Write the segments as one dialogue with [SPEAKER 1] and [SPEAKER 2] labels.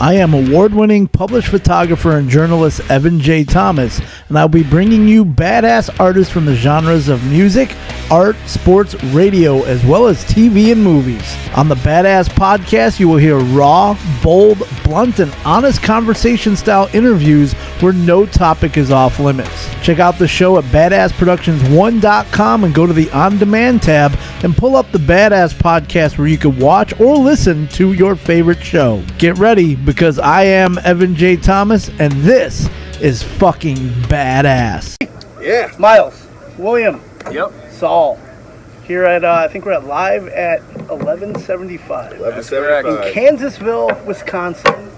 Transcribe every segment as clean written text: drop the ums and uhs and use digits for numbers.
[SPEAKER 1] I am award-winning published photographer and journalist Evan J. Thomas, and I'll be bringing you badass artists from the genres of music, art, sports, radio, as well as TV and movies. On the Badass Podcast, you will hear raw, bold, blunt, and honest conversation-style interviews where no topic is off limits. Check out the show at badassproductions1.com and go to the On-Demand tab and pull up the Badass Podcast where you can watch or listen to your favorite show. Get ready, because I am Evan J. Thomas, and this is fucking badass.
[SPEAKER 2] Yeah.
[SPEAKER 3] Myles, William,
[SPEAKER 2] Yep.
[SPEAKER 3] Saul, here at, I think we're at live at 1175.
[SPEAKER 2] 1175.
[SPEAKER 3] In Kansasville, Wisconsin.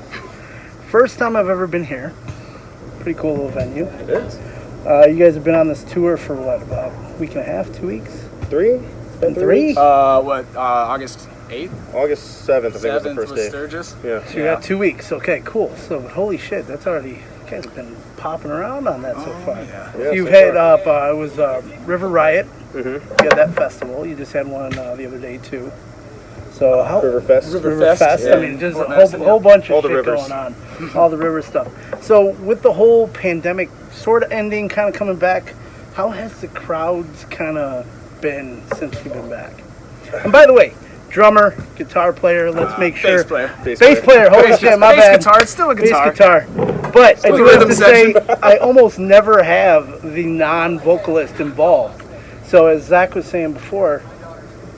[SPEAKER 3] First time I've ever been here. Pretty cool little venue.
[SPEAKER 2] It is.
[SPEAKER 3] You guys have been on this tour for what, about a week and a half, 2 weeks?
[SPEAKER 2] 3?
[SPEAKER 3] It's been 3?
[SPEAKER 4] August 8th?
[SPEAKER 2] August 7th, I think was the
[SPEAKER 4] 7th
[SPEAKER 2] first
[SPEAKER 4] was
[SPEAKER 2] day.
[SPEAKER 4] Sturgis?
[SPEAKER 2] Yeah.
[SPEAKER 3] So you got 2 weeks. Okay, cool. So holy shit, that's already, you guys have been popping around on that so far.
[SPEAKER 4] Yeah.
[SPEAKER 2] Yeah,
[SPEAKER 3] You've
[SPEAKER 2] so
[SPEAKER 3] had
[SPEAKER 2] far.
[SPEAKER 3] it was River Riot.
[SPEAKER 2] Mm-hmm.
[SPEAKER 3] You had that festival. You just had one the other day too. So how
[SPEAKER 2] River Fest.
[SPEAKER 3] River Fest.
[SPEAKER 2] Yeah.
[SPEAKER 3] I mean, just
[SPEAKER 4] Fort
[SPEAKER 3] a
[SPEAKER 4] Madison,
[SPEAKER 3] whole bunch
[SPEAKER 2] All
[SPEAKER 3] of
[SPEAKER 2] the
[SPEAKER 3] shit
[SPEAKER 2] rivers.
[SPEAKER 3] going on. All the river stuff. So with the whole pandemic sort of ending, kind of coming back, how has the crowds kind of been since you've been back? And by the way, drummer, guitar player. Let's make sure.
[SPEAKER 4] Bass player.
[SPEAKER 3] Bass player. Holy shit, my bad.
[SPEAKER 4] Guitar, it's still a guitar.
[SPEAKER 3] Bass guitar. But I do have
[SPEAKER 4] rhythm
[SPEAKER 3] to say, I almost never have the non-vocalist involved. So as Zach was saying before,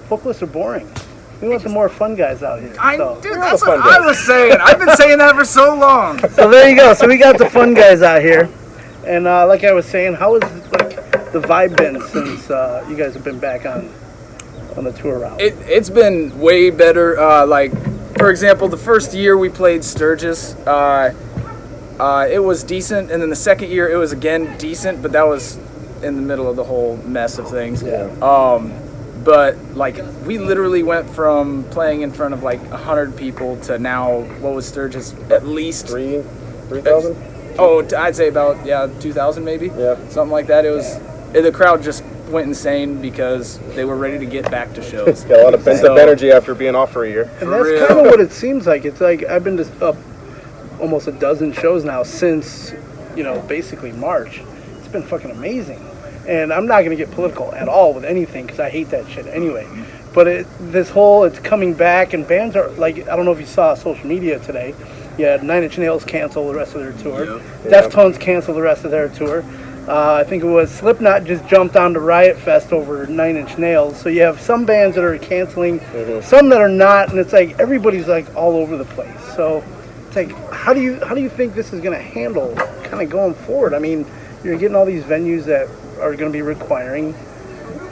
[SPEAKER 3] vocalists are boring. We want the more fun guys out here.
[SPEAKER 4] Dude, that's what I was saying. I've been saying that for so long.
[SPEAKER 3] So there you go. So we got the fun guys out here. And like I was saying, how has the vibe been since you guys have been back on the tour route?
[SPEAKER 4] It's been way better. Like, for example, the first year we played Sturgis, it was decent. And then the second year, it was again decent, but that was in the middle of the whole mess of things.
[SPEAKER 3] Yeah.
[SPEAKER 4] But like we literally went from playing in front of like 100 people to now what was Sturgis at least
[SPEAKER 2] 3,000?
[SPEAKER 4] Oh, I'd say about 2,000 maybe.
[SPEAKER 2] Yeah.
[SPEAKER 4] Something like that. It was the crowd just went insane because they were ready to get back to shows.
[SPEAKER 2] Got a lot of pent-up energy after being off for a year.
[SPEAKER 3] And that's kind of what it seems like. It's like I've been to almost a dozen shows now since, basically March. It's been fucking amazing. And I'm not going to get political at all with anything because I hate that shit anyway. But it's coming back, and bands are like, I don't know if you saw social media today. Yeah, 9 Inch Nails canceled the rest of their tour.
[SPEAKER 4] Yep.
[SPEAKER 3] Deftones canceled the rest of their tour. I think it was Slipknot just jumped onto Riot Fest over 9 Inch Nails. So you have some bands that are canceling, some that are not, and it's like everybody's like all over the place. So it's like, how do you think this is going to handle kind of going forward? I mean, you're getting all these venues that are going to be requiring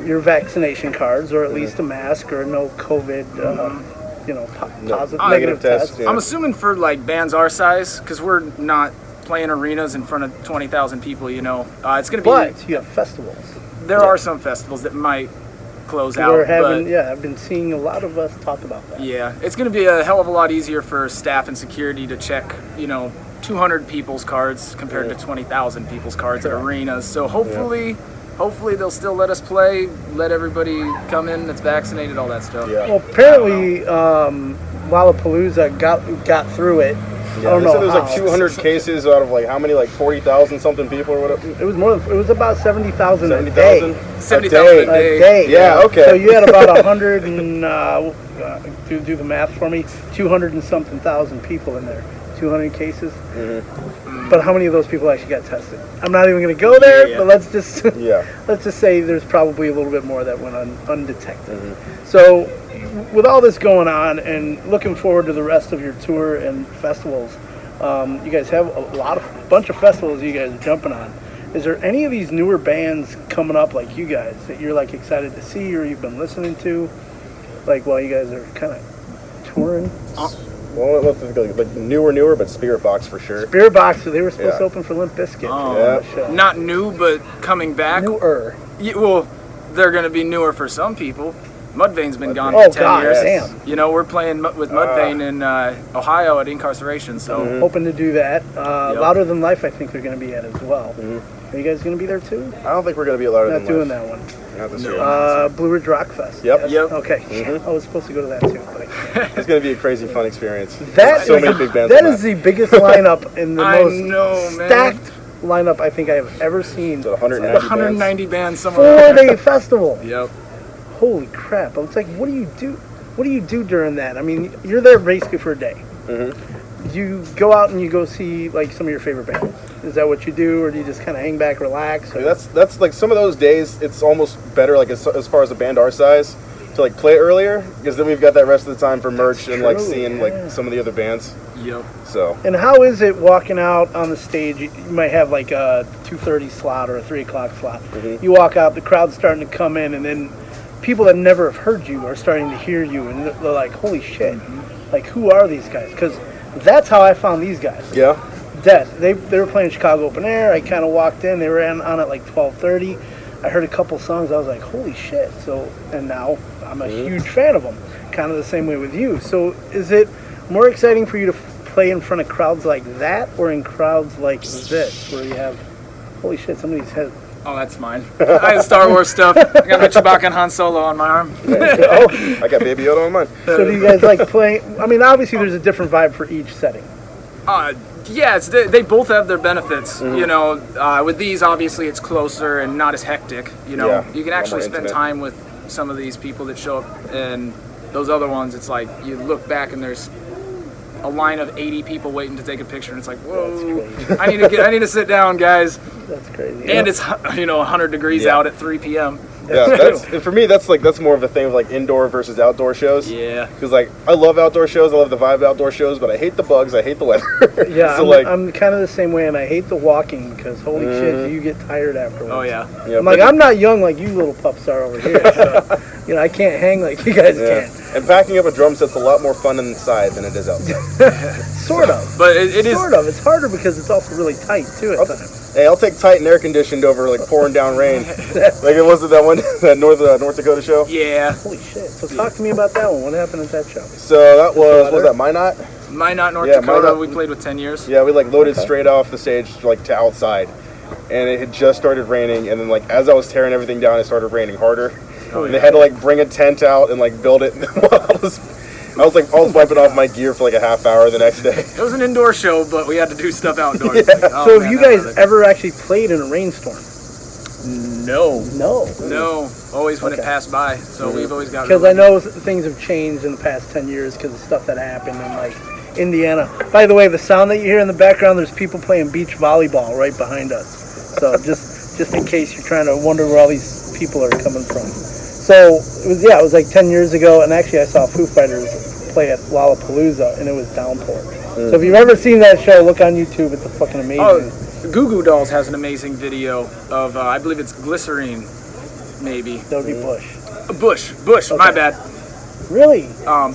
[SPEAKER 3] your vaccination cards, or at least a mask, or no COVID, positive, negative test.
[SPEAKER 2] Yeah.
[SPEAKER 4] I'm assuming for like bands our size, because we're not playing arenas in front of 20,000 people. It's going to be.
[SPEAKER 3] But you have festivals.
[SPEAKER 4] There are some festivals that might close out.
[SPEAKER 3] I've been seeing a lot of us talk about that.
[SPEAKER 4] Yeah, it's going to be a hell of a lot easier for staff and security to check, 200 people's cards compared to 20,000 people's cards at arenas. So hopefully they'll still let us play, let everybody come in that's vaccinated, all that stuff.
[SPEAKER 2] Yeah.
[SPEAKER 3] Well, apparently Lollapalooza got through it.
[SPEAKER 2] Yeah,
[SPEAKER 3] I don't
[SPEAKER 2] they
[SPEAKER 3] know
[SPEAKER 2] said there was
[SPEAKER 3] how.
[SPEAKER 2] like 200 cases out of like how many, like 40,000 something people or whatever.
[SPEAKER 3] It was it was about 70,000 a
[SPEAKER 2] 70,000?
[SPEAKER 3] day.
[SPEAKER 4] 70,000
[SPEAKER 3] A day.
[SPEAKER 2] Yeah, okay.
[SPEAKER 3] So you had about 100 and do the math for me, 200 and something thousand people in there. 200 cases.
[SPEAKER 2] Mm-hmm.
[SPEAKER 3] But how many of those people actually got tested? I'm not even going to go there, but let's just let's just say there's probably a little bit more that went undetected.
[SPEAKER 2] Mm-hmm.
[SPEAKER 3] So with all this going on and looking forward to the rest of your tour and festivals, you guys have a bunch of festivals you guys are jumping on. Is there any of these newer bands coming up like you guys that you're like excited to see or you've been listening to, like while you guys are kind of touring?
[SPEAKER 2] Well, let's go like newer, but Spirit Box for sure.
[SPEAKER 3] Spirit Box, so they were supposed to open for Limp Bizkit.
[SPEAKER 4] Not new, but coming back.
[SPEAKER 3] Newer.
[SPEAKER 4] Yeah, well, they're going to be newer for some people. Mudvayne's been gone
[SPEAKER 3] Oh,
[SPEAKER 4] for 10
[SPEAKER 3] God,
[SPEAKER 4] years.
[SPEAKER 3] damn.
[SPEAKER 4] We're playing with Mudvayne in Ohio at Incarceration, so.
[SPEAKER 3] Hoping to do that. Louder Than Life, I think they're going to be at as well. Are you guys going to be there too?
[SPEAKER 2] I don't think we're going to be louder than
[SPEAKER 3] Not doing
[SPEAKER 2] life.
[SPEAKER 3] that one.
[SPEAKER 2] Not this year.
[SPEAKER 3] Blue Ridge Rock Fest.
[SPEAKER 2] Yep.
[SPEAKER 3] Okay. I was supposed to go to that too. But
[SPEAKER 2] It's going to be a crazy fun experience.
[SPEAKER 3] that
[SPEAKER 2] so
[SPEAKER 3] is
[SPEAKER 2] many
[SPEAKER 3] the-
[SPEAKER 2] big bands.
[SPEAKER 3] that
[SPEAKER 2] on
[SPEAKER 3] is the biggest lineup in the
[SPEAKER 4] I
[SPEAKER 3] most
[SPEAKER 4] know, man.
[SPEAKER 3] stacked lineup I think I have ever seen.
[SPEAKER 2] So 190
[SPEAKER 4] 190 bands somewhere.
[SPEAKER 3] 4-day festival.
[SPEAKER 4] Yep.
[SPEAKER 3] Holy crap! I was like, what do you do? What do you do during that? I mean, you're there basically for a day. You go out and you go see like some of your favorite bands. Is that what you do, or do you just kind of hang back, relax? Or?
[SPEAKER 2] That's like some of those days. It's almost better, like as far as a band our size, to like play earlier, because then we've got that rest of the time for merch and like
[SPEAKER 3] true,
[SPEAKER 2] seeing like some of the other bands.
[SPEAKER 4] Yep.
[SPEAKER 2] So
[SPEAKER 3] And how is it walking out on the stage? You might have like a 2:30 slot or a 3 o'clock slot. You walk out, the crowd's starting to come in, and then people that never have heard you are starting to hear you, and they're like, "Holy shit! Like, who are these guys?" Because that's how I found these guys.
[SPEAKER 2] yeah,
[SPEAKER 3] Dead. They were playing Chicago Open Air. I kind of walked in. They were on at like 12:30. I heard a couple songs. I was like, "Holy shit!" So, and now I'm a huge fan of them. Kind of the same way with you. So, is it more exciting for you to play in front of crowds like that, or in crowds like this, where you have, holy shit, somebody's head?
[SPEAKER 4] Oh, that's mine. I have Star Wars stuff. I got my Chewbacca and Han Solo on my arm.
[SPEAKER 2] I got Baby Yoda on mine.
[SPEAKER 3] So, do you guys like playing? I mean, obviously, there's a different vibe for each setting.
[SPEAKER 4] Yeah, they both have their benefits. You know, with these, obviously, it's closer and not as hectic. You know,
[SPEAKER 2] Yeah,
[SPEAKER 4] you can
[SPEAKER 2] a lot
[SPEAKER 4] actually
[SPEAKER 2] more
[SPEAKER 4] spend
[SPEAKER 2] intimate.
[SPEAKER 4] time with some of these people that show up, and those other ones, it's like you look back and there's a line of 80 people waiting to take a picture, and it's like, whoa, I need to sit down, guys.
[SPEAKER 3] That's crazy.
[SPEAKER 4] And it's 100 degrees
[SPEAKER 2] Yeah.
[SPEAKER 4] out at 3 p.m.
[SPEAKER 2] Yeah, and for me, that's more of a thing of like indoor versus outdoor shows.
[SPEAKER 4] Yeah.
[SPEAKER 2] Because like I love outdoor shows, I love the vibe of outdoor shows, but I hate the bugs, I hate the weather.
[SPEAKER 3] Yeah,
[SPEAKER 2] so
[SPEAKER 3] I'm kind of the same way, and I hate the walking because holy shit, do you get tired afterwards.
[SPEAKER 4] Oh yeah.
[SPEAKER 2] Yeah,
[SPEAKER 3] I'm like, I'm not young like you little pups are over here. So, I can't hang like you guys can.
[SPEAKER 2] And packing up a drum set's a lot more fun inside than it is outside.
[SPEAKER 3] Sort of.
[SPEAKER 4] But it is.
[SPEAKER 3] Sort of. It's harder because it's also really tight too at times.
[SPEAKER 2] Hey, I'll take tight and air conditioned over like pouring down rain. Like it wasn't that one, that North Dakota show.
[SPEAKER 4] Yeah.
[SPEAKER 3] Holy shit. So talk to me about that one. What happened at that show?
[SPEAKER 2] So that was that Minot?
[SPEAKER 4] Minot, North
[SPEAKER 2] Yeah,
[SPEAKER 4] Dakota.
[SPEAKER 2] Minot.
[SPEAKER 4] We played with 10 years.
[SPEAKER 2] Yeah, we like loaded straight off the stage like to outside, and it had just started raining. And then like as I was tearing everything down, it started raining harder. And they had to like bring a tent out and like build it. I was wiping off my gear for like a half hour the next day.
[SPEAKER 4] It was an indoor show, but we had to do stuff outdoors.
[SPEAKER 2] Yeah.
[SPEAKER 4] Like, oh,
[SPEAKER 3] So
[SPEAKER 4] man,
[SPEAKER 3] have you
[SPEAKER 4] that
[SPEAKER 3] guys
[SPEAKER 4] was
[SPEAKER 3] ever actually played in a rainstorm?
[SPEAKER 4] No.
[SPEAKER 3] No.
[SPEAKER 4] Always when it
[SPEAKER 3] Okay.
[SPEAKER 4] passed by. So we've always got.
[SPEAKER 3] Because I know things have changed in the past 10 years because of stuff that happened in like Indiana. By the way, the sound that you hear in the background, there's people playing beach volleyball right behind us. So just in case you're trying to wonder where all these people are coming from. So it was like 10 years ago, and actually I saw Foo Fighters play at Lollapalooza, and it was downpour. So if you've ever seen that show, look on YouTube. It's a fucking amazing.
[SPEAKER 4] Oh, Goo Goo Dolls has an amazing video of I believe it's Glycerine, maybe.
[SPEAKER 3] That would be Bush.
[SPEAKER 4] Bush. My bad.
[SPEAKER 3] Really?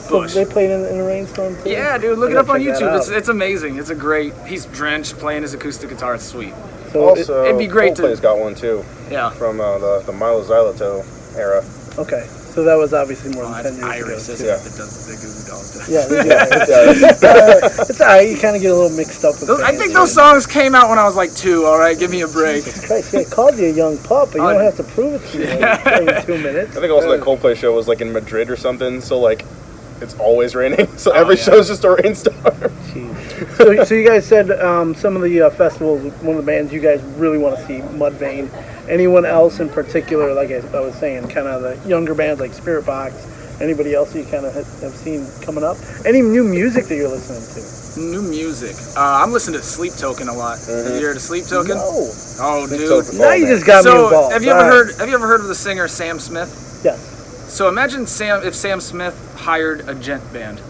[SPEAKER 4] Bush.
[SPEAKER 3] So they played in a rainstorm too?
[SPEAKER 4] Yeah, dude, look
[SPEAKER 3] I
[SPEAKER 4] it up
[SPEAKER 3] gotta
[SPEAKER 4] on
[SPEAKER 3] check that
[SPEAKER 4] YouTube.
[SPEAKER 3] out.
[SPEAKER 4] It's amazing. It's a great. He's drenched playing his acoustic guitar. It's sweet.
[SPEAKER 3] So
[SPEAKER 2] Also,
[SPEAKER 4] it'd be great to-
[SPEAKER 2] Coldplay's got one too
[SPEAKER 4] Yeah.
[SPEAKER 2] from the Milo Xyloto era.
[SPEAKER 3] okay. So that was obviously more
[SPEAKER 4] Oh,
[SPEAKER 3] than
[SPEAKER 4] that's
[SPEAKER 3] 10 years
[SPEAKER 4] Iris,
[SPEAKER 3] ago.
[SPEAKER 4] isn't
[SPEAKER 2] Yeah.
[SPEAKER 4] it? That does the Goo Goo Dolls.
[SPEAKER 3] Yeah, it's all right. You kind of get a little mixed up with
[SPEAKER 4] I
[SPEAKER 3] bands.
[SPEAKER 4] think those songs came out when I was like 2. All right, give me a break.
[SPEAKER 3] Christ, I called you a young pup, but you don't have to prove it to me every 2 minutes.
[SPEAKER 2] I think also that Coldplay show was like in Madrid or something, so like it's always raining. So every
[SPEAKER 4] yeah.
[SPEAKER 2] show's just a rainstorm.
[SPEAKER 3] Jeez. So you guys said some of the festivals, one of the bands you guys really want to see, Mudvayne. Anyone else in particular, like I was saying, kind of the younger bands like Spirit Box, anybody else you kind of have seen coming up? Any new music that you're listening to?
[SPEAKER 4] New music. I'm listening to Sleep Token a lot. Have you heard of Sleep Token?
[SPEAKER 3] No.
[SPEAKER 4] Oh,
[SPEAKER 2] Sleep
[SPEAKER 4] dude.
[SPEAKER 2] Token.
[SPEAKER 3] Now you just got me
[SPEAKER 4] So
[SPEAKER 3] involved.
[SPEAKER 4] have you ever heard of the singer Sam Smith?
[SPEAKER 3] Yes.
[SPEAKER 4] So imagine if Sam Smith hired a gent band,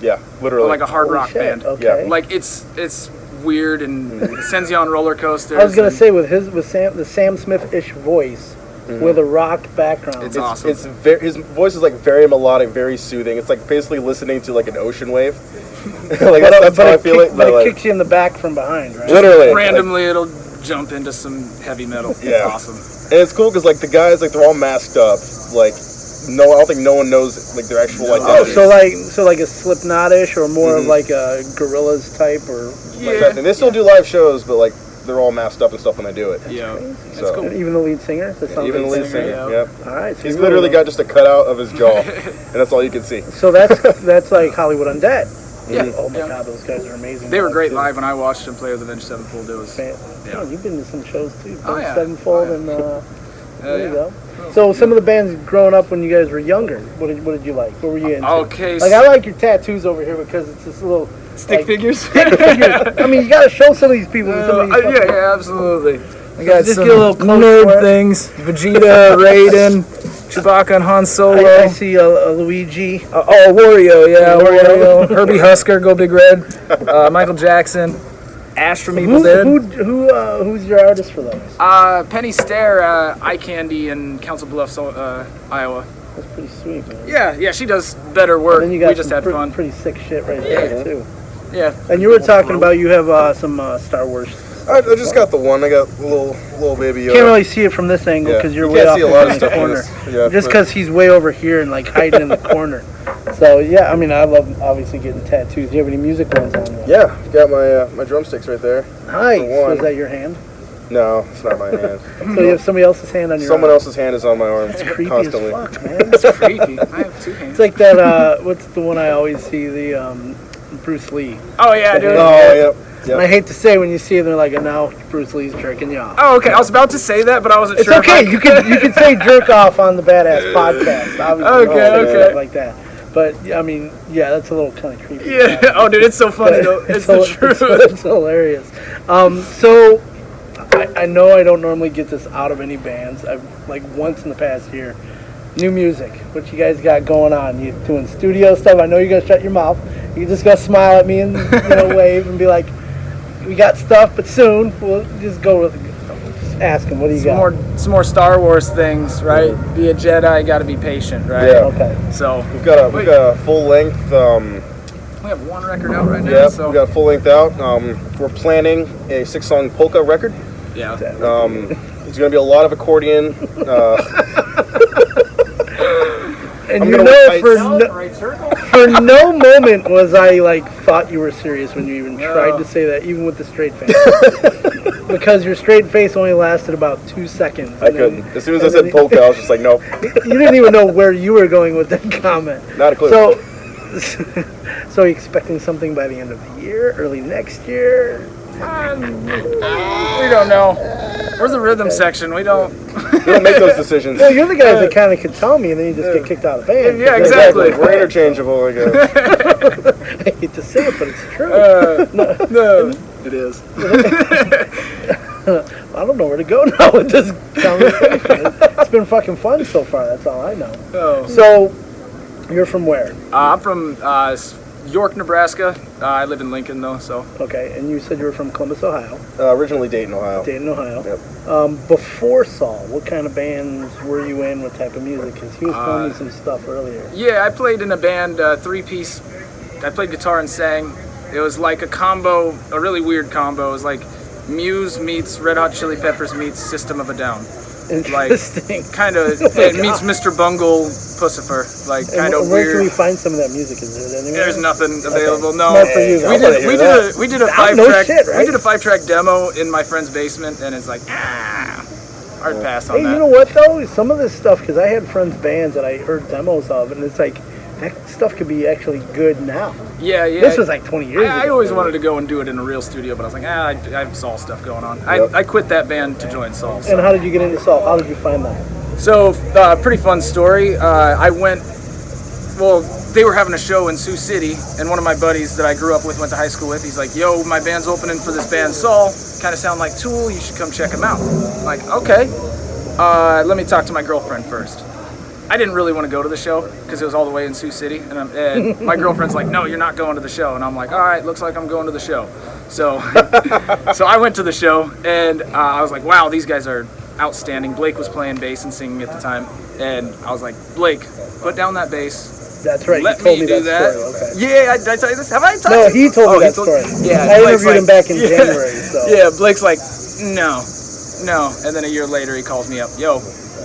[SPEAKER 2] Yeah, literally.
[SPEAKER 4] or like a hard
[SPEAKER 3] Holy
[SPEAKER 4] rock
[SPEAKER 3] shit,
[SPEAKER 4] band.
[SPEAKER 3] Okay.
[SPEAKER 4] Like it's weird and it sends you on roller coasters.
[SPEAKER 3] I was gonna
[SPEAKER 4] and
[SPEAKER 3] say with the Sam Smith-ish voice with a rock background.
[SPEAKER 4] It's awesome.
[SPEAKER 2] His voice is like very melodic, very soothing. It's like basically listening to like an ocean wave. Like that's how I feel it.
[SPEAKER 3] But it
[SPEAKER 2] like,
[SPEAKER 3] kicks you in the back from behind, right?
[SPEAKER 2] literally
[SPEAKER 4] randomly it'll jump into some heavy metal. It's
[SPEAKER 2] Yeah.
[SPEAKER 4] awesome.
[SPEAKER 2] and it's cool because like the guys like they're all masked up. Like I don't think no one knows like their actual
[SPEAKER 3] Oh,
[SPEAKER 2] identity.
[SPEAKER 3] so like a Slipknot-ish or more of like a Gorillaz type or
[SPEAKER 4] Yeah.
[SPEAKER 2] And they still do live shows, but like they're all masked up and stuff when they do it.
[SPEAKER 4] Yeah,
[SPEAKER 3] That's
[SPEAKER 4] that's cool.
[SPEAKER 3] And even the lead singer?
[SPEAKER 2] Even the lead singer. Yep.
[SPEAKER 3] All right. So
[SPEAKER 2] He's literally got just a cutout of his jaw, and that's all you can see.
[SPEAKER 3] So that's like Hollywood Undead.
[SPEAKER 4] Yeah.
[SPEAKER 3] Oh my God, those guys are amazing.
[SPEAKER 4] They were great
[SPEAKER 3] too.
[SPEAKER 4] live when I watched them play with Avenged Sevenfold. It was
[SPEAKER 3] Oh, you've been to some shows too.
[SPEAKER 4] Oh, yeah.
[SPEAKER 3] Sevenfold
[SPEAKER 4] Oh,
[SPEAKER 3] and
[SPEAKER 4] yeah.
[SPEAKER 3] there you go. So some of the bands growing up when you guys were younger, what did you like? What were you into?
[SPEAKER 4] Okay.
[SPEAKER 3] Like I like your tattoos over here because it's this little
[SPEAKER 4] stick figures.
[SPEAKER 3] stick figures. I mean, you got to show some of these people. Some of these
[SPEAKER 4] yeah, absolutely. I got
[SPEAKER 3] just
[SPEAKER 4] some
[SPEAKER 3] get a little close
[SPEAKER 4] nerd
[SPEAKER 3] for it.
[SPEAKER 4] things. Vegeta, Raiden, Chewbacca, and Han Solo.
[SPEAKER 3] I see a Luigi.
[SPEAKER 4] Wario, yeah,
[SPEAKER 3] Wario.
[SPEAKER 4] Herbie Husker, Go Big Red. Michael Jackson. Ash from Evil Dead.
[SPEAKER 3] Who's your artist for those?
[SPEAKER 4] Penny Stare, Eye Candy, and Council Bluffs, Iowa.
[SPEAKER 3] That's pretty sweet, man.
[SPEAKER 4] Yeah, she does better work.
[SPEAKER 3] And then you got
[SPEAKER 4] We just
[SPEAKER 3] some
[SPEAKER 4] had fun.
[SPEAKER 3] pretty sick shit right there too.
[SPEAKER 4] Yeah.
[SPEAKER 3] And you were talking about you have some Star Wars.
[SPEAKER 2] I just got the one. I got little baby Yoda.
[SPEAKER 3] Can't really see it from this angle because you're
[SPEAKER 2] You
[SPEAKER 3] way
[SPEAKER 2] can't
[SPEAKER 3] off
[SPEAKER 2] see a lot of
[SPEAKER 3] in the
[SPEAKER 2] stuff in
[SPEAKER 3] corner.
[SPEAKER 2] this. Yeah,
[SPEAKER 3] Just
[SPEAKER 2] but-
[SPEAKER 3] because he's way over here and like hiding in the corner. So yeah, I mean, I love obviously getting tattoos. Do you have any music ones on you?
[SPEAKER 2] Yeah, got my drumsticks right there.
[SPEAKER 3] Nice.
[SPEAKER 2] For one.
[SPEAKER 3] Was that your hand?
[SPEAKER 2] No, it's not my hand.
[SPEAKER 3] So you have somebody else's hand on your
[SPEAKER 2] Someone
[SPEAKER 3] arm.
[SPEAKER 2] else's hand is on my arm
[SPEAKER 3] That's creepy
[SPEAKER 2] constantly.
[SPEAKER 3] as fuck, man.
[SPEAKER 4] It's creepy. I have two hands.
[SPEAKER 3] It's like that. What's the one I always see? The Bruce Lee.
[SPEAKER 4] Oh, yeah, dude.
[SPEAKER 2] Oh, yep.
[SPEAKER 3] And I hate to say when you see it, they're like, and now Bruce Lee's jerking you off.
[SPEAKER 4] Oh, okay. I was about to say that, but I wasn't
[SPEAKER 3] It's
[SPEAKER 4] sure.
[SPEAKER 3] okay. You can say jerk off on the Badass podcast. Obviously,
[SPEAKER 4] Okay.
[SPEAKER 3] stuff like that. But I mean, yeah, that's a little kind of creepy.
[SPEAKER 4] Yeah. Oh, dude, it's so funny though. It's the truth.
[SPEAKER 3] It's hilarious. So I know I don't normally get this out of any bands. I've like once in the past year. New music. What you guys got going on? You doing studio stuff? I know you're gonna shut your mouth. You just gotta smile at me and wave and be like, "We got stuff, but soon." We'll just go with. Just ask him. What do you got?
[SPEAKER 4] Some more Star Wars things, right? Be a Jedi, got to be patient, right?
[SPEAKER 2] Yeah.
[SPEAKER 3] Okay.
[SPEAKER 4] So
[SPEAKER 2] We've got a full length.
[SPEAKER 4] we have one record out right now.
[SPEAKER 2] Yeah,
[SPEAKER 4] So
[SPEAKER 2] we got a full length out. We're planning a 6-song polka record.
[SPEAKER 4] yeah.
[SPEAKER 2] There's gonna be a lot of accordion.
[SPEAKER 3] And
[SPEAKER 2] I'm
[SPEAKER 3] you
[SPEAKER 2] gonna
[SPEAKER 3] know,
[SPEAKER 2] wait.
[SPEAKER 3] for no moment was I like thought you were serious when you even tried to say that, even with the straight face. Because your straight face only lasted about 2 seconds.
[SPEAKER 2] I couldn't. As soon as I said polka, I was just like, nope,
[SPEAKER 3] You didn't even know where you were going with that comment.
[SPEAKER 2] not a clue.
[SPEAKER 3] So are you expecting something by the end of the year, early next year?
[SPEAKER 4] We don't know. We're the rhythm section. We don't.
[SPEAKER 2] We don't make those decisions.
[SPEAKER 3] Well, you're the guys that kind of can tell me, and then you just get kicked out of the band.
[SPEAKER 4] Yeah, exactly.
[SPEAKER 2] We're interchangeable, I guess.
[SPEAKER 3] I hate to say it, but it's true.
[SPEAKER 4] No, it is.
[SPEAKER 3] I don't know where to go now with this conversation. It's been fucking fun so far. That's all I know.
[SPEAKER 4] Oh.
[SPEAKER 3] So, you're from where?
[SPEAKER 4] I'm from York, Nebraska. I live in Lincoln though, so.
[SPEAKER 3] Okay, and you said you were from Columbus, Ohio.
[SPEAKER 2] Originally Dayton, Ohio.
[SPEAKER 3] Dayton, Ohio.
[SPEAKER 2] Yep.
[SPEAKER 3] Before Saul, what kind of bands were you in? What type of music? Because he was telling me some stuff earlier.
[SPEAKER 4] Yeah, I played in a band, 3-piece. I played guitar and sang. It was like a combo, a really weird combo. It was like Muse meets Red Hot Chili Peppers meets System of a Down.
[SPEAKER 3] Interesting.
[SPEAKER 4] Kind of, it meets Mr. Bungle Pussifer. Like, kind of
[SPEAKER 3] Where can we
[SPEAKER 4] weird.
[SPEAKER 3] find some of that music? Is there anywhere?
[SPEAKER 4] There's nothing available. No,
[SPEAKER 3] Smart for you,
[SPEAKER 4] we
[SPEAKER 3] though.
[SPEAKER 4] did a
[SPEAKER 3] No
[SPEAKER 4] 5-track.
[SPEAKER 3] shit, right?
[SPEAKER 4] We did a 5-track demo in my friend's basement, and it's like hard pass on
[SPEAKER 3] Hey,
[SPEAKER 4] that.
[SPEAKER 3] you know what though? Some of this stuff, because I had friends' bands that I heard demos of, and it's like that stuff could be actually good now.
[SPEAKER 4] Yeah.
[SPEAKER 3] This was like 20 years ago.
[SPEAKER 4] I always wanted to go and do it in a real studio, but I was like, I have Saul stuff going on. I quit that band to join Saul. So.
[SPEAKER 3] And how did you get into Saul? How did you find that?
[SPEAKER 4] So, pretty fun story. I went, they were having a show in Sioux City, and one of my buddies that I grew up with, went to high school with, he's like, yo, my band's opening for this band Saul, kind of sound like Tool, you should come check them out. I'm like, okay, let me talk to my girlfriend first. I didn't really want to go to the show, because it was all the way in Sioux City, and my girlfriend's like, no, you're not going to the show, and I'm like, all right, looks like I'm going to the show. So, so I went to the show, and I was like, wow, these guys are outstanding. Blake was playing bass and singing at the time, and I was like, Blake, put down that bass.
[SPEAKER 3] That's right.
[SPEAKER 4] Let
[SPEAKER 3] you told
[SPEAKER 4] me
[SPEAKER 3] me
[SPEAKER 4] do that.
[SPEAKER 3] story. Okay.
[SPEAKER 4] Yeah, did I tell you this? Have I told
[SPEAKER 3] No,
[SPEAKER 4] you?
[SPEAKER 3] he told me
[SPEAKER 4] he
[SPEAKER 3] that story.
[SPEAKER 4] Yeah,
[SPEAKER 3] I
[SPEAKER 4] Blake's
[SPEAKER 3] interviewed him back in
[SPEAKER 4] yeah,
[SPEAKER 3] January. So.
[SPEAKER 4] Yeah, Blake's like, no. And then a year later, he calls me up, yo,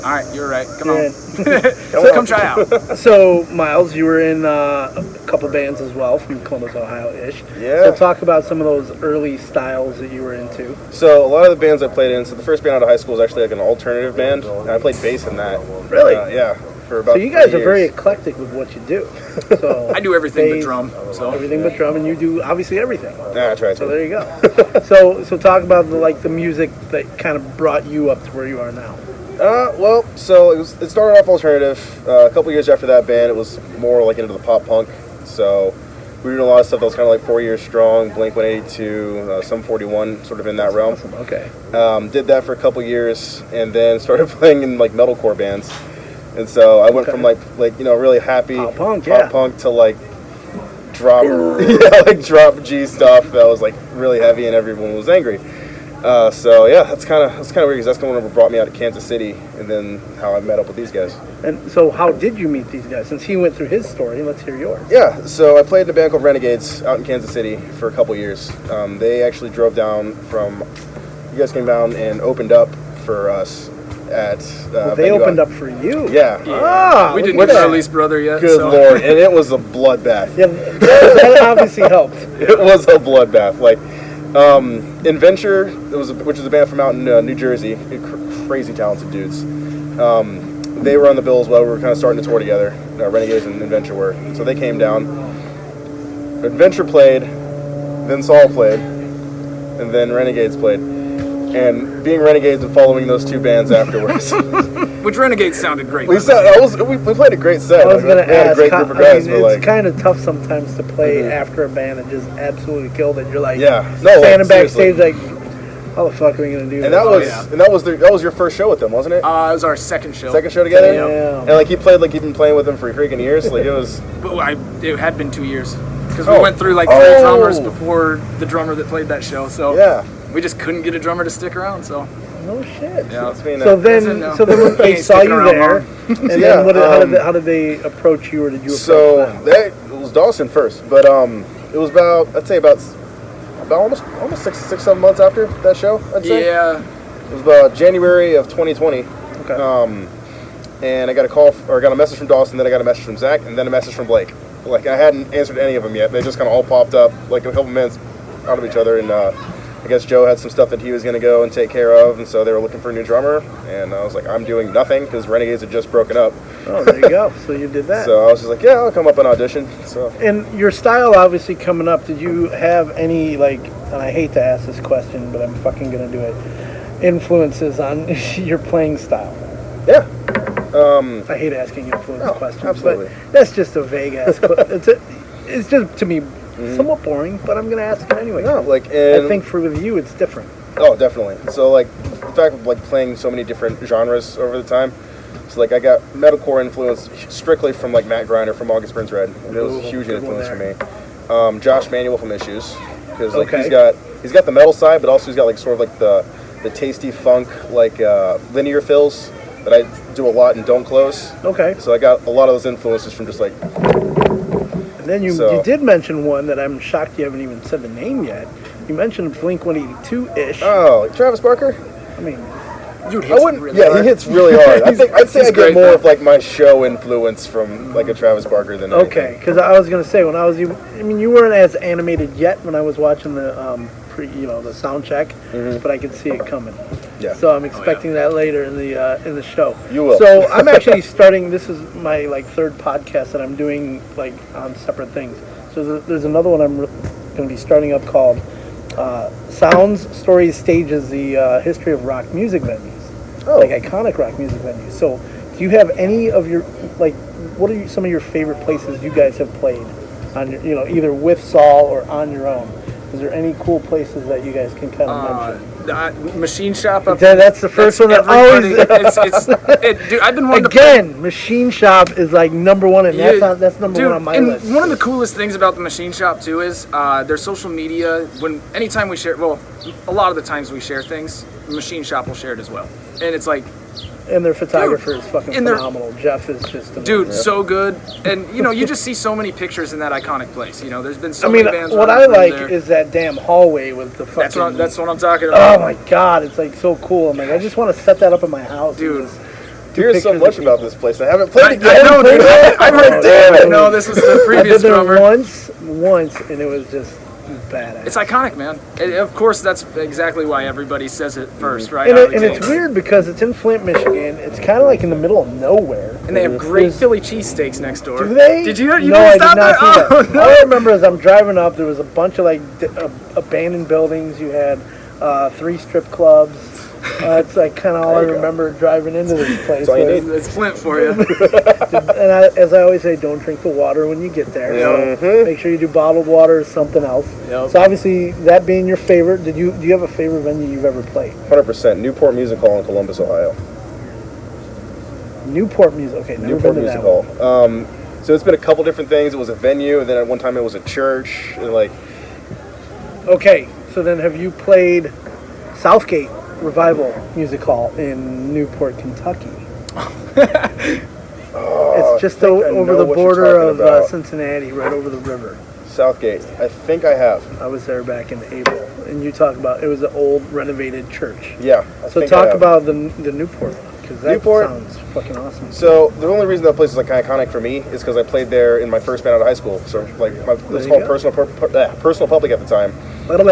[SPEAKER 4] All right, you're right. Come on.
[SPEAKER 3] So,
[SPEAKER 4] Come try out.
[SPEAKER 3] So, Myles, you were in a couple bands as well from Columbus, Ohio-ish.
[SPEAKER 2] Yeah.
[SPEAKER 3] So talk about some of those early styles that you were into.
[SPEAKER 2] So a lot of the bands I played in, so the first band out of high school was actually like an alternative band, and I played bass in that.
[SPEAKER 3] Really?
[SPEAKER 2] Yeah, for about
[SPEAKER 3] So you guys
[SPEAKER 2] 3
[SPEAKER 3] are very
[SPEAKER 2] years.
[SPEAKER 3] eclectic with what you do. So
[SPEAKER 4] I do everything but
[SPEAKER 3] bass,
[SPEAKER 4] drum. So
[SPEAKER 3] everything but drum, and you do obviously everything.
[SPEAKER 2] Yeah, I tried
[SPEAKER 3] So
[SPEAKER 2] to.
[SPEAKER 3] there you go. So talk about the music that kind of brought you up to where you are now.
[SPEAKER 2] Well, so it started off alternative. A couple years after that band, it was more like into the pop punk. So we were doing a lot of stuff that was kind of like 4 Years Strong, Blink-182, Sum 41, sort of in that realm.
[SPEAKER 3] Awesome. Okay.
[SPEAKER 2] Did that for a couple years, and then started playing in like metalcore bands. And so I went from like really happy
[SPEAKER 3] Pop punk,
[SPEAKER 2] to like drop drop G stuff that was like really heavy and everyone was angry. So yeah, that's kind of weird because that's kind of what brought me out of Kansas City, and then how I met up with these guys.
[SPEAKER 3] And so how did you meet these guys? Since he went through his story, let's hear yours.
[SPEAKER 2] Yeah, so I played in a band called Renegades out in Kansas City for a couple years. They actually drove down from, you guys came down and opened up for us at
[SPEAKER 3] They opened up for you.
[SPEAKER 2] Yeah.
[SPEAKER 3] Ah,
[SPEAKER 4] we
[SPEAKER 3] look
[SPEAKER 4] didn't
[SPEAKER 3] at
[SPEAKER 4] get
[SPEAKER 3] that.
[SPEAKER 4] to release Brother yet.
[SPEAKER 2] Good
[SPEAKER 4] so.
[SPEAKER 2] Lord, and it was a bloodbath.
[SPEAKER 3] Yeah, that obviously helped.
[SPEAKER 2] It was a bloodbath. Like, Adventure, which is a band from out in New Jersey, crazy talented dudes. They were on the bill as well. We were kind of starting to tour together. Renegades and Adventure were. So they came down. Adventure played, then Saul played, and then Renegades played. And being Renegades and following those two bands afterwards,
[SPEAKER 4] Which Renegades sounded great.
[SPEAKER 2] we played a great set.
[SPEAKER 3] I was going to
[SPEAKER 2] We had a
[SPEAKER 3] ask,
[SPEAKER 2] great group of guys.
[SPEAKER 3] it's
[SPEAKER 2] but like,
[SPEAKER 3] kind of tough sometimes to play after a band and just absolutely killed it. You're like,
[SPEAKER 2] Yeah. No, like,
[SPEAKER 3] standing backstage
[SPEAKER 2] seriously.
[SPEAKER 3] like, how the fuck are we going to do
[SPEAKER 2] and
[SPEAKER 3] this?
[SPEAKER 2] that was your first show with them, wasn't it?
[SPEAKER 4] It was our second show.
[SPEAKER 2] Second show together.
[SPEAKER 3] Damn.
[SPEAKER 2] And like he played like you've been playing with him for freaking years. Like it was.
[SPEAKER 4] But it had been 2 years. Because we
[SPEAKER 2] Oh.
[SPEAKER 4] went through like 3 drummers before the drummer that played that show. So
[SPEAKER 2] Yeah.
[SPEAKER 4] we just couldn't get a drummer to stick around. So
[SPEAKER 3] No shit.
[SPEAKER 4] yeah.
[SPEAKER 2] It's been,
[SPEAKER 3] So
[SPEAKER 4] Doesn't
[SPEAKER 3] then,
[SPEAKER 4] know.
[SPEAKER 3] when they
[SPEAKER 4] Ain't
[SPEAKER 3] saw
[SPEAKER 4] sticking
[SPEAKER 3] you
[SPEAKER 4] around
[SPEAKER 3] there,
[SPEAKER 4] long.
[SPEAKER 3] and
[SPEAKER 2] Yeah,
[SPEAKER 3] then how did they approach you, or did you approach
[SPEAKER 2] so
[SPEAKER 3] them?
[SPEAKER 2] it was Dawson first, but it was about almost 6-7 months after that show. I'd say.
[SPEAKER 4] Yeah.
[SPEAKER 2] It was about January of 2020.
[SPEAKER 3] Okay.
[SPEAKER 2] And I got a message from Dawson, then I got a message from Zach, and then a message from Blake. Like I hadn't answered any of them yet. They just kind of all popped up like a couple minutes out of each other, and I guess Joe had some stuff that he was going to go and take care of, and so they were looking for a new drummer, and I was like, I'm doing nothing because Renegades had just broken up.
[SPEAKER 3] Oh, there you go. So you did that.
[SPEAKER 2] So I was just like, yeah, I'll come up and audition. So
[SPEAKER 3] And your style obviously coming up, did you have any, like, and I hate to ask this question, but I'm fucking going to do it, influences on your playing style?
[SPEAKER 2] yeah,
[SPEAKER 3] I hate asking influence questions,
[SPEAKER 2] absolutely.
[SPEAKER 3] but that's just a vague ass question. It's just, to me, somewhat boring, but I'm going to ask it anyway.
[SPEAKER 2] no, like,
[SPEAKER 3] I
[SPEAKER 2] and
[SPEAKER 3] think with you, it's different.
[SPEAKER 2] oh, definitely. So like the fact of like playing so many different genres over the time. So like I got metalcore influence strictly from like Matt Griner from August Burns Red, and it was a huge
[SPEAKER 3] good one
[SPEAKER 2] influence for me. Josh Manuel from Issues, because like
[SPEAKER 3] Okay.
[SPEAKER 2] he's got the metal side, but also he's got like sort of like the tasty funk like linear fills that I do a lot in Don't Close.
[SPEAKER 3] Okay.
[SPEAKER 2] So I got a lot of those influences from just like
[SPEAKER 3] And then you did mention one that I'm shocked you haven't even said the name yet. You mentioned Blink-182-ish.
[SPEAKER 2] oh like Travis Barker.
[SPEAKER 3] I mean,
[SPEAKER 4] Dude,
[SPEAKER 2] I wouldn't.
[SPEAKER 4] really
[SPEAKER 2] Yeah,
[SPEAKER 4] hard.
[SPEAKER 2] he hits really hard. I'd say I
[SPEAKER 4] He's
[SPEAKER 2] get
[SPEAKER 4] great,
[SPEAKER 2] more
[SPEAKER 4] though.
[SPEAKER 2] of like my show influence from like a Travis Barker than anything.
[SPEAKER 3] okay, because I was gonna say when I was you weren't as animated yet when I was watching the the sound check, but I could see it coming.
[SPEAKER 2] Yeah.
[SPEAKER 3] So I'm expecting that later in the show.
[SPEAKER 2] You will.
[SPEAKER 3] So I'm actually starting. This is my like third podcast that I'm doing like on separate things. So there's another one I'm going to be starting up called Sounds, Stories, Stages: The History of Rock Music Venues.
[SPEAKER 2] Oh.
[SPEAKER 3] Like iconic rock music venues. So do you have any of your what are some of your favorite places you guys have played on your, either with Saul or on your own? Is there any cool places that you guys can kind of mention?
[SPEAKER 4] Machine shop up.
[SPEAKER 3] That's the first one that always.
[SPEAKER 4] Dude, I've been wanting
[SPEAKER 3] Again, Machine Shop is like number one, and that's number
[SPEAKER 4] dude,
[SPEAKER 3] one on my
[SPEAKER 4] and
[SPEAKER 3] list.
[SPEAKER 4] one of the coolest things about the Machine Shop too is their social media. Anytime we share, well, a lot of the times we share things, Machine Shop will share it as well, and it's like.
[SPEAKER 3] And their photographer
[SPEAKER 4] Dude,
[SPEAKER 3] is fucking
[SPEAKER 4] and they're-
[SPEAKER 3] phenomenal. Jeff is just amazing.
[SPEAKER 4] Dude, so good, and you just see so many pictures in that iconic place. There's been so
[SPEAKER 3] I mean,
[SPEAKER 4] many bands.
[SPEAKER 3] what I
[SPEAKER 4] running through
[SPEAKER 3] like
[SPEAKER 4] there.
[SPEAKER 3] is that damn hallway with the fucking.
[SPEAKER 4] That's what I'm talking
[SPEAKER 3] Oh
[SPEAKER 4] about.
[SPEAKER 3] my god, it's like so cool. I'm like, I just want to set that up in my house.
[SPEAKER 4] Dude.
[SPEAKER 3] And just
[SPEAKER 2] hear so much about this place. I haven't played it
[SPEAKER 4] I
[SPEAKER 2] yet.
[SPEAKER 4] know, dude. I heard, damn it. No, this was the
[SPEAKER 3] I
[SPEAKER 4] previous
[SPEAKER 3] did there
[SPEAKER 4] drummer.
[SPEAKER 3] once, and it was just badass.
[SPEAKER 4] It's iconic, man. Of course, that's exactly why everybody says it first, right?
[SPEAKER 3] And,
[SPEAKER 4] out of the
[SPEAKER 3] and it's
[SPEAKER 4] gate.
[SPEAKER 3] weird because it's in Flint, Michigan. It's kind of like in the middle of nowhere.
[SPEAKER 4] And they have great Philly cheesesteaks next door.
[SPEAKER 3] Do they?
[SPEAKER 4] Did you? You
[SPEAKER 3] No, I
[SPEAKER 4] didn't
[SPEAKER 3] did
[SPEAKER 4] stop
[SPEAKER 3] not
[SPEAKER 4] there?
[SPEAKER 3] see that.
[SPEAKER 4] Oh, no.
[SPEAKER 3] All I remember is I'm driving up. There was a bunch of like abandoned buildings. You had 3 strip clubs. It's like kind of all I remember driving into this place.
[SPEAKER 2] That's all you need.
[SPEAKER 4] It's Flint for you.
[SPEAKER 3] And as I always say, don't drink the water when you get there. So make sure you do bottled water or something else.
[SPEAKER 4] Yep.
[SPEAKER 3] So obviously, that being your favorite, do you have a favorite venue you've ever played?
[SPEAKER 2] 100%. Newport Music Hall in Columbus, Ohio.
[SPEAKER 3] Newport Music. Okay, never
[SPEAKER 2] Newport
[SPEAKER 3] been to
[SPEAKER 2] Music
[SPEAKER 3] that
[SPEAKER 2] Hall.
[SPEAKER 3] one.
[SPEAKER 2] So it's been a couple different things. It was a venue, and then at one time it was a church. And like,
[SPEAKER 3] Okay, so then have you played Southgate Revival Music Hall in Newport, Kentucky? It's just
[SPEAKER 2] I
[SPEAKER 3] over
[SPEAKER 2] know
[SPEAKER 3] the
[SPEAKER 2] what you're
[SPEAKER 3] border
[SPEAKER 2] talking
[SPEAKER 3] of
[SPEAKER 2] about.
[SPEAKER 3] Cincinnati, right over the river.
[SPEAKER 2] Southgate. I think I have.
[SPEAKER 3] I was there back in April, and you talk about it was an old renovated church.
[SPEAKER 2] Yeah. I
[SPEAKER 3] So
[SPEAKER 2] think I
[SPEAKER 3] talk
[SPEAKER 2] have.
[SPEAKER 3] about the Newport one, because that
[SPEAKER 2] Newport?
[SPEAKER 3] sounds fucking awesome.
[SPEAKER 2] So the only reason that place is like iconic for me is because I played there in my first band out of high school. So like it was
[SPEAKER 3] you
[SPEAKER 2] called
[SPEAKER 3] go.
[SPEAKER 2] Personal Public at the time.
[SPEAKER 3] Say that
[SPEAKER 2] And,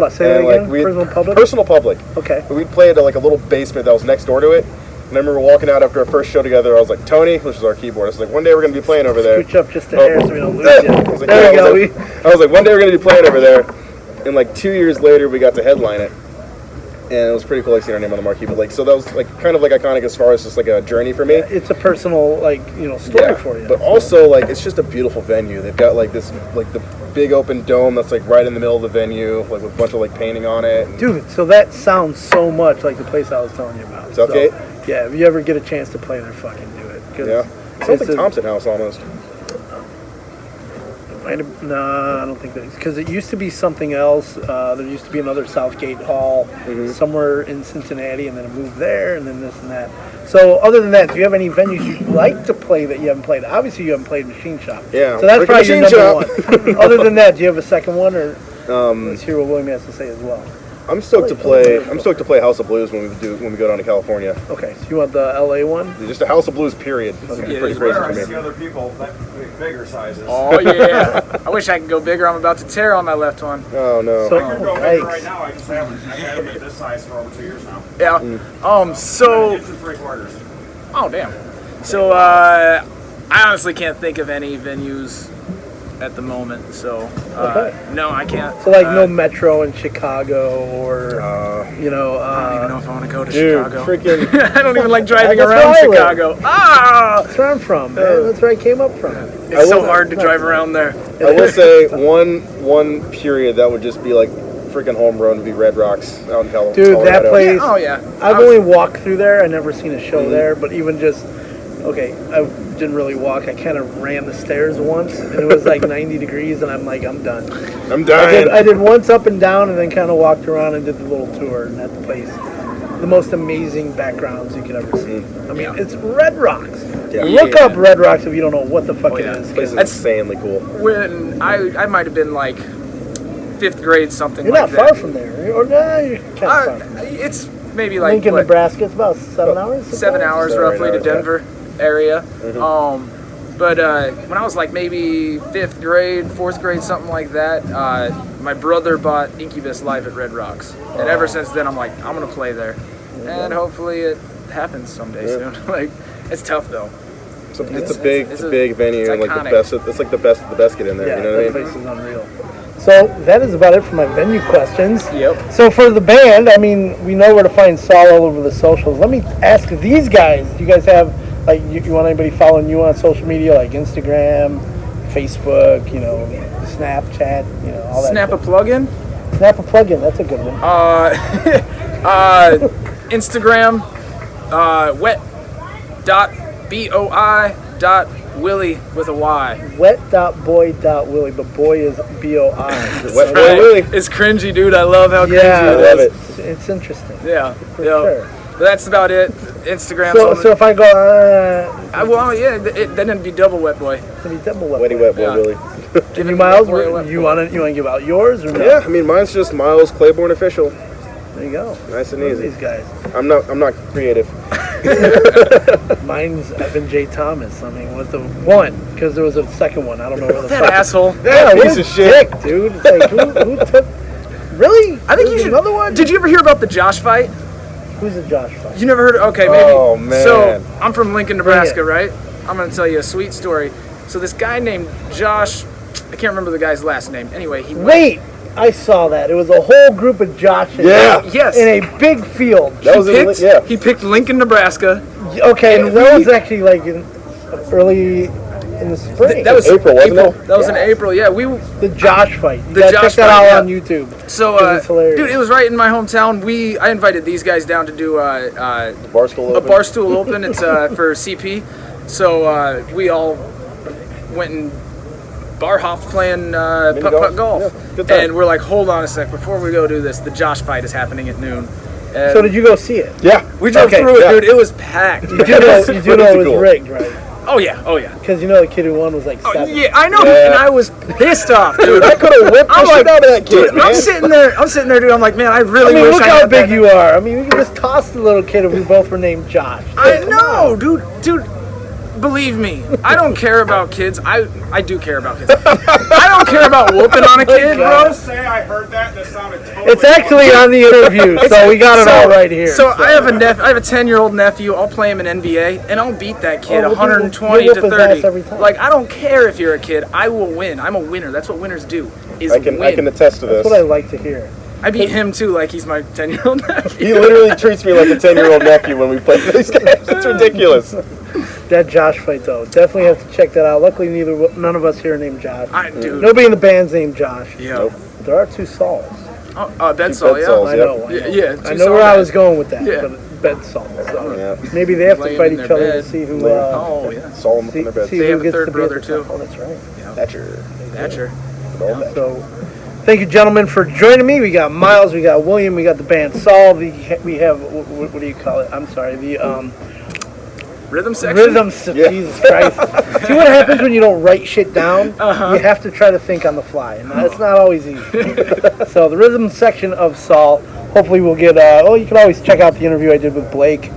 [SPEAKER 3] again.
[SPEAKER 2] like,
[SPEAKER 3] Personal Public.
[SPEAKER 2] Personal Public.
[SPEAKER 3] Okay.
[SPEAKER 2] We played at like a little basement that was next door to it. And I remember walking out after our first show together. I was like, Tony, which is our keyboardist, I was like, one day we're gonna be playing over there.
[SPEAKER 3] Scooch up just a hair so we don't lose you.
[SPEAKER 2] I was like,
[SPEAKER 3] There
[SPEAKER 2] yeah,
[SPEAKER 3] you go.
[SPEAKER 2] I was like, one day we're gonna be playing over there. And like 2 years later, we got to headline it. And it was pretty cool, like seeing our name on the marquee. But like, so that was like kind of like iconic as far as just like a journey for me.
[SPEAKER 3] It's a personal story for you.
[SPEAKER 2] But also like it's just a beautiful venue. They've got like this like the big open dome that's like right in the middle of the venue, like with a bunch of like painting on it.
[SPEAKER 3] Dude, so that sounds so much like the place I was telling you about.
[SPEAKER 2] Southgate?
[SPEAKER 3] So, yeah, if you ever get a chance to play there, fucking do it. 'Cause
[SPEAKER 2] Yeah. Sounds
[SPEAKER 3] it's
[SPEAKER 2] like Thompson House almost.
[SPEAKER 3] No, I don't think that. Because it used to be something else. There used to be another Southgate Hall somewhere in Cincinnati, and then it moved there, and then this and that. So, other than that, do you have any venues you'd like to play that you haven't played? Obviously, you haven't played Machine Shop.
[SPEAKER 2] Yeah,
[SPEAKER 3] So that's
[SPEAKER 2] like
[SPEAKER 3] probably your
[SPEAKER 2] Machine
[SPEAKER 3] number one. Other than that, do you have a second one, or let's hear what William has to say as well?
[SPEAKER 2] I'm stoked to play. I'm stoked to play House of Blues when we go down to California.
[SPEAKER 3] Okay, so you want the LA one?
[SPEAKER 2] Just a House of Blues, period. It's gonna be pretty crazy
[SPEAKER 5] I
[SPEAKER 2] for
[SPEAKER 5] see
[SPEAKER 2] me.
[SPEAKER 5] other people that make bigger sizes.
[SPEAKER 4] Oh, yeah. I wish I could go bigger. I'm about to tear on my left one.
[SPEAKER 2] Oh no.
[SPEAKER 3] So-
[SPEAKER 5] I can go
[SPEAKER 3] Yikes.
[SPEAKER 5] bigger right now. I just haven't. I've had them at this size for over 2 years now.
[SPEAKER 4] Yeah. So...
[SPEAKER 5] 9 inches 3/4.
[SPEAKER 4] Oh, damn. So, I honestly can't think of any venues at the moment, so no, I can't.
[SPEAKER 3] So like no Metro in Chicago, or
[SPEAKER 4] I don't even know if I want to go to
[SPEAKER 2] Dude,
[SPEAKER 4] Chicago.
[SPEAKER 2] freaking.
[SPEAKER 4] I don't even like driving
[SPEAKER 3] That's
[SPEAKER 4] around
[SPEAKER 3] where I live.
[SPEAKER 4] Chicago. Ah!
[SPEAKER 3] that's where I'm from, man. That's where I came up from.
[SPEAKER 4] It's so hard to drive around there.
[SPEAKER 2] I will say one period that would just be like freaking home run would be Red Rocks out in Colorado.
[SPEAKER 3] Dude, that place.
[SPEAKER 4] Oh, yeah.
[SPEAKER 3] I've only walked through there. I never seen a show there, but even just, I didn't really walk. I kind of ran the stairs once, and it was like 90 degrees, and I'm like, I'm done.
[SPEAKER 2] I'm dying.
[SPEAKER 3] I did once up and down, and then kind of walked around and did the little tour, and that place, the most amazing backgrounds you could ever see. I mean, it's Red Rocks.
[SPEAKER 2] Yeah.
[SPEAKER 3] Look up Red Rocks if you don't know what the fuck it
[SPEAKER 4] yeah.
[SPEAKER 3] is.
[SPEAKER 2] This place is
[SPEAKER 4] That's-
[SPEAKER 2] insanely cool.
[SPEAKER 4] When I might have been like 5th grade, something
[SPEAKER 3] You're
[SPEAKER 4] like
[SPEAKER 3] not
[SPEAKER 4] that.
[SPEAKER 3] far from there, or no, you're kind of far.
[SPEAKER 4] It's maybe like
[SPEAKER 3] Lincoln,
[SPEAKER 4] what,
[SPEAKER 3] Nebraska. It's about 7 hours.
[SPEAKER 4] 7 hours
[SPEAKER 2] Seven
[SPEAKER 4] roughly to
[SPEAKER 2] hours, yeah.
[SPEAKER 4] Denver area. But when I was like maybe 5th grade, 4th grade, something like that, my brother bought Incubus live at Red Rocks, and ever since then I'm like, I'm gonna play there, and hopefully it happens someday soon. Like, it's tough though.
[SPEAKER 2] It's a big venue,
[SPEAKER 4] it's
[SPEAKER 2] and like
[SPEAKER 4] iconic.
[SPEAKER 2] the best. It's like the best of the best get in there.
[SPEAKER 3] Yeah,
[SPEAKER 2] You know
[SPEAKER 3] that
[SPEAKER 2] what I mean?
[SPEAKER 3] place is unreal. So that is about it for my venue questions.
[SPEAKER 4] Yep.
[SPEAKER 3] So for the band, I mean, we know where to find Saul all over the socials. Let me ask these guys. Do you guys have, like, you want anybody following you on social media, like Instagram, Facebook, Snapchat, all that?
[SPEAKER 4] Snap a plug-in.
[SPEAKER 3] Snap a plug-in. That's a good one.
[SPEAKER 4] Instagram, wet.boi.willie with a Y.
[SPEAKER 3] Wet.boy.willie, but boy is B-O-I.
[SPEAKER 2] Wet Boy Willie.
[SPEAKER 4] It's cringy, dude. I love how cringy
[SPEAKER 3] Yeah,
[SPEAKER 4] it
[SPEAKER 2] love
[SPEAKER 4] is.
[SPEAKER 2] it.
[SPEAKER 3] It's interesting.
[SPEAKER 4] Yeah.
[SPEAKER 3] For
[SPEAKER 4] yeah.
[SPEAKER 3] sure.
[SPEAKER 4] But that's about it. Instagram.
[SPEAKER 3] So if I go,
[SPEAKER 4] then it'd be double wet boy.
[SPEAKER 3] it'll be double wet.
[SPEAKER 2] Wetty Wet Boy
[SPEAKER 4] Yeah.
[SPEAKER 2] Willie.
[SPEAKER 3] Give you Myles.
[SPEAKER 4] Wet boy.
[SPEAKER 3] You want to give out yours or no?
[SPEAKER 2] Yeah, I mean mine's just Myles Claybourne official.
[SPEAKER 3] There you go.
[SPEAKER 2] Nice and
[SPEAKER 3] Look at
[SPEAKER 2] easy.
[SPEAKER 3] these guys.
[SPEAKER 2] I'm not creative.
[SPEAKER 3] Mine's Evan J. Thomas. I mean, what's the one? Because there was a second one. I don't know where the
[SPEAKER 4] That
[SPEAKER 3] fuck.
[SPEAKER 4] asshole.
[SPEAKER 3] Yeah,
[SPEAKER 2] Piece
[SPEAKER 3] what a
[SPEAKER 2] of shit.
[SPEAKER 3] dick, dude. It's like, who took... Really?
[SPEAKER 4] I think
[SPEAKER 3] There's
[SPEAKER 4] you should.
[SPEAKER 3] another one?
[SPEAKER 4] Did you ever hear about the Josh fight?
[SPEAKER 3] Who's the Josh fight?
[SPEAKER 4] You never heard? Okay, maybe.
[SPEAKER 2] Oh, man.
[SPEAKER 4] So I'm from Lincoln, Nebraska,
[SPEAKER 3] Yeah.
[SPEAKER 4] right? I'm gonna tell you a sweet story. So this guy named Josh, I can't remember the guy's last name. Anyway, he went.
[SPEAKER 3] Wait, I saw that. It was a whole group of Joshes.
[SPEAKER 2] Yeah.
[SPEAKER 4] Yes.
[SPEAKER 3] In a big field.
[SPEAKER 2] That was in,
[SPEAKER 4] He picked Lincoln, Nebraska.
[SPEAKER 3] Okay,
[SPEAKER 4] And
[SPEAKER 3] that
[SPEAKER 4] we-
[SPEAKER 3] was actually like early in the spring.
[SPEAKER 4] That was
[SPEAKER 2] April, wasn't it?
[SPEAKER 4] That was in April. Yeah, we.
[SPEAKER 3] the Josh fight. You
[SPEAKER 4] The
[SPEAKER 3] gotta
[SPEAKER 4] Josh
[SPEAKER 3] check that
[SPEAKER 4] fight,
[SPEAKER 3] out
[SPEAKER 4] yeah.
[SPEAKER 3] on YouTube.
[SPEAKER 4] So,
[SPEAKER 3] It's hilarious.
[SPEAKER 4] dude, it was right in my hometown. I invited these guys down to do
[SPEAKER 2] Barstool
[SPEAKER 4] a
[SPEAKER 2] Open.
[SPEAKER 4] barstool open. It's for CP. So we all went and bar hopped playing putt golf.
[SPEAKER 2] Yeah, good time.
[SPEAKER 4] And we're like, hold on a sec, before we go do this, the Josh fight is happening at noon. And
[SPEAKER 3] So did you go see it?
[SPEAKER 2] Yeah.
[SPEAKER 4] we drove
[SPEAKER 3] Okay,
[SPEAKER 4] through it,
[SPEAKER 2] yeah.
[SPEAKER 4] dude. It was packed.
[SPEAKER 3] You do know it was
[SPEAKER 2] cool.
[SPEAKER 3] rigged, right?
[SPEAKER 4] Oh yeah, oh yeah.
[SPEAKER 3] Because you know the kid who won was like
[SPEAKER 4] Oh,
[SPEAKER 3] 7.
[SPEAKER 4] yeah, I know,
[SPEAKER 2] Yeah.
[SPEAKER 4] and I was pissed off, dude.
[SPEAKER 2] I could have whipped the
[SPEAKER 4] I'm
[SPEAKER 2] shit
[SPEAKER 4] like,
[SPEAKER 2] out of that kid,
[SPEAKER 4] dude,
[SPEAKER 2] man.
[SPEAKER 4] I'm sitting there, dude. I'm like, man, I
[SPEAKER 3] I
[SPEAKER 4] really
[SPEAKER 3] mean,
[SPEAKER 4] wish
[SPEAKER 3] look
[SPEAKER 4] I
[SPEAKER 3] how
[SPEAKER 4] had
[SPEAKER 3] big
[SPEAKER 4] that.
[SPEAKER 3] you are. I mean, we can just toss the little kid if we both were named Josh.
[SPEAKER 4] I know, dude. Believe me, I don't care about kids. I do care about kids. I don't care about whooping on a kid,
[SPEAKER 5] I'll
[SPEAKER 4] bro.
[SPEAKER 5] just say I heard that and it sounded totally
[SPEAKER 3] It's actually on the interview, so we got it all right here.
[SPEAKER 4] So I have a 10-year-old nephew. I'll play him in NBA, and I'll beat that kid
[SPEAKER 3] Oh, we'll
[SPEAKER 4] 120
[SPEAKER 3] whoop
[SPEAKER 4] to
[SPEAKER 3] his
[SPEAKER 4] 30.
[SPEAKER 3] ass every time.
[SPEAKER 4] Like, I don't care if you're a kid. I will win. I'm a winner. That's what winners do. Is
[SPEAKER 2] I can
[SPEAKER 4] win.
[SPEAKER 2] attest to this.
[SPEAKER 3] That's what I like to hear.
[SPEAKER 4] I beat him too, like he's my 10-year-old nephew.
[SPEAKER 2] He literally treats me like a 10-year-old nephew when we play these games. It's ridiculous.
[SPEAKER 3] That Josh fight, though, definitely have to check that out. Luckily, none of us here are named Josh.
[SPEAKER 4] Dude.
[SPEAKER 3] Nobody in the band's named Josh.
[SPEAKER 4] Yeah.
[SPEAKER 2] Nope.
[SPEAKER 3] There are 2 Sauls.
[SPEAKER 4] Ben Saul, yeah.
[SPEAKER 2] Sauls.
[SPEAKER 3] I
[SPEAKER 2] Yep.
[SPEAKER 3] know.
[SPEAKER 4] Yeah,
[SPEAKER 3] I
[SPEAKER 4] two
[SPEAKER 3] know where
[SPEAKER 4] Saul
[SPEAKER 3] I
[SPEAKER 4] guys.
[SPEAKER 3] was going with that.
[SPEAKER 4] Yeah.
[SPEAKER 3] But bed Sauls. So
[SPEAKER 2] Yeah.
[SPEAKER 3] maybe they have to
[SPEAKER 4] Laying
[SPEAKER 3] fight
[SPEAKER 4] in
[SPEAKER 3] each
[SPEAKER 4] their
[SPEAKER 3] other to
[SPEAKER 4] bed.
[SPEAKER 3] see who.
[SPEAKER 4] Oh, yeah.
[SPEAKER 2] Saul them in their bed.
[SPEAKER 3] See
[SPEAKER 4] They
[SPEAKER 3] who
[SPEAKER 4] have a
[SPEAKER 3] gets
[SPEAKER 4] third
[SPEAKER 3] to be
[SPEAKER 4] brother,
[SPEAKER 3] at the top.
[SPEAKER 4] too.
[SPEAKER 3] Oh, that's right.
[SPEAKER 2] Thatcher.
[SPEAKER 4] Thatcher.
[SPEAKER 3] So, thank you, gentlemen, for joining me. We got Myles, we got William, we got the band Saul. We have what do you call it? I'm sorry, the
[SPEAKER 4] Rhythm section?
[SPEAKER 2] Yeah.
[SPEAKER 3] Jesus Christ. See what happens when you don't write shit down? You have to try to think on the fly, and that's not always easy. So the rhythm section of Saul, hopefully we'll get, you can always check out the interview I did with Blake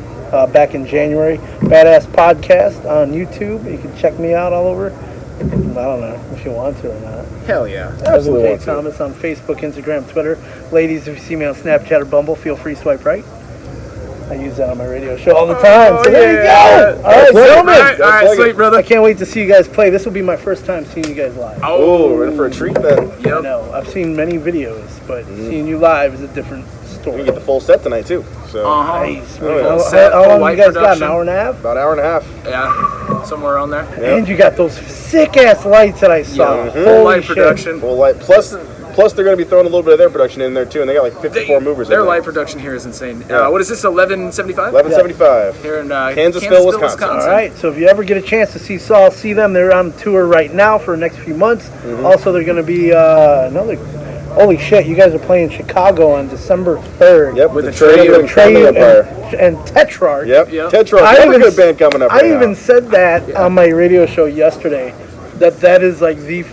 [SPEAKER 3] back in January. Badass Podcast on YouTube. You can check me out all over. I don't know if you want to or not.
[SPEAKER 4] Hell yeah.
[SPEAKER 2] Absolutely
[SPEAKER 3] Evan J.
[SPEAKER 2] want to.
[SPEAKER 3] Thomas on Facebook, Instagram, Twitter. Ladies, if you see me on Snapchat or Bumble, feel free to swipe right. I use that on my radio show all the time. So there you go. All right, gentlemen.
[SPEAKER 4] All right, sweet, brother.
[SPEAKER 3] I can't wait to see you guys play. This will be my first time seeing you guys live.
[SPEAKER 2] Oh, we're in for a treat then.
[SPEAKER 3] I
[SPEAKER 4] Yep.
[SPEAKER 3] know. I've seen many videos, but seeing you live is a different
[SPEAKER 2] We
[SPEAKER 3] story.
[SPEAKER 2] get the full set tonight too. So
[SPEAKER 3] Nice.
[SPEAKER 2] Oh, yeah.
[SPEAKER 3] How
[SPEAKER 4] Set,
[SPEAKER 3] long
[SPEAKER 4] light
[SPEAKER 3] you guys got? An
[SPEAKER 4] production.
[SPEAKER 3] hour and a half?
[SPEAKER 2] about an hour and a half.
[SPEAKER 4] Yeah, somewhere around there.
[SPEAKER 2] Yep.
[SPEAKER 3] And you got those sick-ass lights that I saw.
[SPEAKER 4] Yeah,
[SPEAKER 3] Holy
[SPEAKER 4] light
[SPEAKER 3] shit.
[SPEAKER 4] production.
[SPEAKER 2] Full light. Plus they're going to be throwing a little bit of their production in there too, and they got like 54 movers.
[SPEAKER 4] Their
[SPEAKER 2] in there.
[SPEAKER 4] light production here is insane.
[SPEAKER 2] Yeah.
[SPEAKER 4] What is this, 1175?
[SPEAKER 2] 1175.
[SPEAKER 4] Here in
[SPEAKER 2] Kansasville, Wisconsin.
[SPEAKER 3] All right, so if you ever get a chance to see Saul, see them. They're on tour right now for the next few months. Also, they're going to be another. Holy shit, you guys are playing Chicago on December 3rd.
[SPEAKER 2] Yep,
[SPEAKER 4] With
[SPEAKER 2] the
[SPEAKER 4] the
[SPEAKER 2] Trade
[SPEAKER 4] Trade
[SPEAKER 2] and Family Empire.
[SPEAKER 3] and Tetrarch.
[SPEAKER 2] Yep,
[SPEAKER 4] Yep.
[SPEAKER 2] Tetrarch.
[SPEAKER 3] I
[SPEAKER 2] They have a
[SPEAKER 3] even
[SPEAKER 2] good band coming up right
[SPEAKER 3] I even
[SPEAKER 2] now.
[SPEAKER 3] said that on my radio show yesterday. That is like the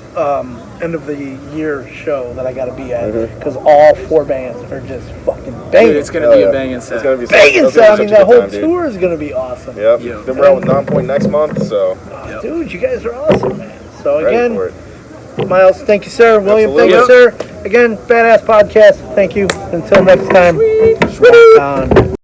[SPEAKER 3] end of the year show that I got to be at because all 4 bands are just fucking banging.
[SPEAKER 4] Dude, it's going to
[SPEAKER 2] Hell
[SPEAKER 4] be
[SPEAKER 2] yeah.
[SPEAKER 4] a banging set.
[SPEAKER 2] It's going to be
[SPEAKER 3] banging.
[SPEAKER 2] that's
[SPEAKER 3] So
[SPEAKER 2] gonna
[SPEAKER 3] I
[SPEAKER 2] be
[SPEAKER 3] mean,
[SPEAKER 2] such a
[SPEAKER 3] that
[SPEAKER 2] good
[SPEAKER 3] whole
[SPEAKER 2] time, dude.
[SPEAKER 3] tour is going to be awesome.
[SPEAKER 2] Yep.
[SPEAKER 4] Yeah.
[SPEAKER 2] Then we're out with Non-Point next month, so
[SPEAKER 3] Dude, you guys are awesome, man. So
[SPEAKER 2] ready
[SPEAKER 3] again,
[SPEAKER 2] for it.
[SPEAKER 3] Myles, thank you, sir. William, thank you,
[SPEAKER 2] Absolutely.
[SPEAKER 3] sir. Again, Badass Podcast. Thank you. Until next time. On.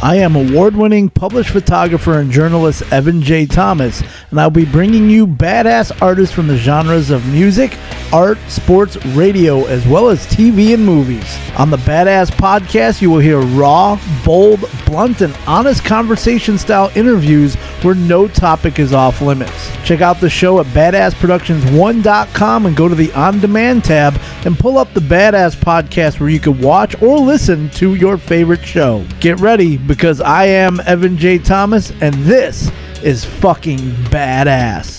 [SPEAKER 1] I am award-winning published photographer and journalist Evan J. Thomas, and I'll be bringing you badass artists from the genres of music, art, sports, radio, as well as TV and movies. On the Badass Podcast, you will hear raw, bold, blunt, and honest conversation-style interviews where no topic is off limits. Check out the show at badassproductions1.com and go to the On-Demand tab and pull up the Badass Podcast where you can watch or listen to your favorite show. Get ready, because I am Evan J. Thomas, and this is fucking badass.